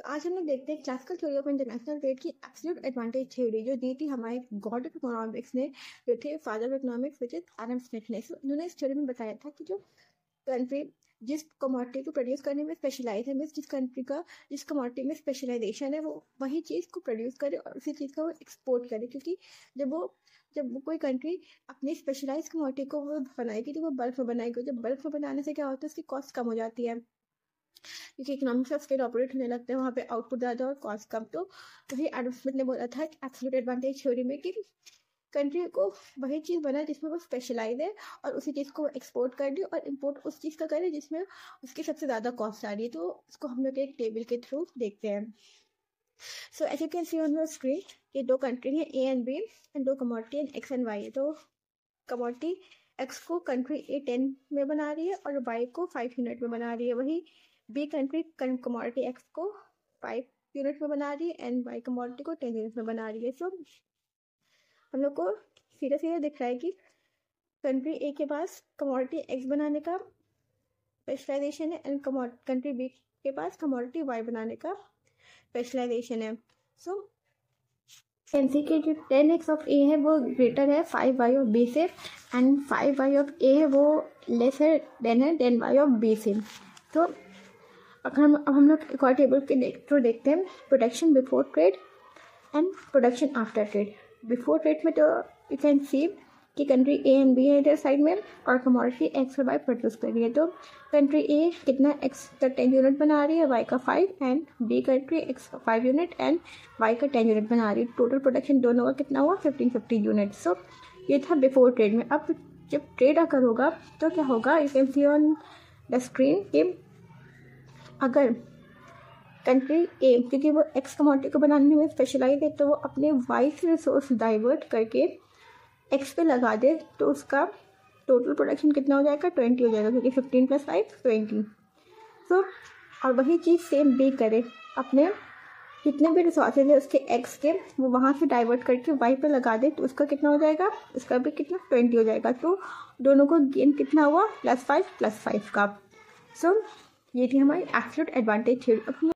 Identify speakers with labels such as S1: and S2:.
S1: आज हम लोग देखते हैं classical theory of international trade की एब्सोल्यूट एडवांटेज थ्योरी जो दी थी हमारे गॉड ऑफ इकोनॉमिक्स ने, जो थे father of economics which is Adam Smith ने। उन्होंने इस थ्योरी में बताया था कि जो कंट्री जिस कमोडिटी को प्रोड्यूस करने में स्पेशलाइज है, मीन्स जिस कंट्री का जिस कमोडिटी में स्पेशलाइजेशन है वो वही चीज़ को प्रोड्यूस करे और उसी चीज़ का वो एक्सपोर्ट करे। क्योंकि जब वो कोई कंट्री अपनी स्पेशलाइज कमोडिटी को वो बनाएगी तो वो बल्क में बनाएगी। जब बल्क में बनाने से क्या होता है, उसकी कॉस्ट कम हो जाती है क्योंकि इकोनॉमिक्स ऑफ स्केल ऑपरेट होने लगते हैं, वहाँ पे आउटपुट ज़्यादा और कॉस्ट कम। तो वही एडम स्मिथ ने बोला था एब्सोल्यूट एडवांटेज थ्योरी में कि कंट्री को वही चीज़ बनाए जिसमें वो स्पेशलाइज है और उसी चीज़ को एक्सपोर्ट कर दे और इम्पोर्ट उस चीज़ का करे जिसमें उसकी सबसे ज़्यादा कॉस्ट आ रही है। तो इसको हम लोग एक टेबल के थ्रू देखते हैं। So as you can see on your screen ये दो कंट्री हैं ए एंड बी एंड दो commodity and x and y है। तो कमोडिटी एक्स को कंट्री ए 10 में बना रही है और वाई को 5 यूनिट में बना रही है। वही बी कंट्री कमोडिटी एक्स को 5 यूनिट में बना रही है एंड वाई कमोडिटी को 10 यूनिट में बना रही है। सो हम लोग को सीधे सीधे दिख रहा है कि कंट्री ए के पास कमोडिटी एक्स बनाने का स्पेशलाइजेशन है एंड कंट्री बी के पास कमोडिटी वाई बनाने का स्पेशलाइजेशन है। सो कैन सी के जो 10x ऑफ ए है वो ग्रेटर है 5y ऑफ बी से एंड 5y ऑफ ए है वो लेसर देन है 10y ऑफ बी से। तो अब हम लोग एक और टेबल के थ्रू देखते हैं production before trade and production after trade. Before trade में तो यू कैन सी कि कंट्री ए एंड बी है इधर साइड में और कमोडिटी एक्स और वाई प्रोड्यूस कर रही है। तो कंट्री ए कितना एक्स का 10 यूनिट बना रही है, वाई का 5 एंड बी कंट्री एक्स का 5 यूनिट एंड वाई का 10 यूनिट बना रही है। टोटल प्रोडक्शन दोनों का कितना हुआ 1550 यूनिट। सो ये था बिफोर ट्रेड में। अब जब ट्रेड अगर होगा तो क्या होगा, you can see on the screen कि अगर कंट्री ए क्योंकि वो एक्स कमोडिटी को बनाने में स्पेशलाइज है तो वो अपने वाई से रिसोर्स डाइवर्ट करके एक्स पे लगा दे तो उसका टोटल प्रोडक्शन कितना हो जाएगा 20 हो जाएगा क्योंकि 15 + 5 20। सो और वही चीज़ सेम बी करे, अपने जितने भी रिसोर्सेज है उसके एक्स के वो वहाँ से डाइवर्ट करके वाई पे लगा दे तो उसका कितना हो जाएगा, उसका भी कितना 20 हो जाएगा। तो दोनों को गेन कितना हुआ +5 + 5 का। सो ये थी हमारी एब्सोल्यूट एडवांटेज थ्योरी।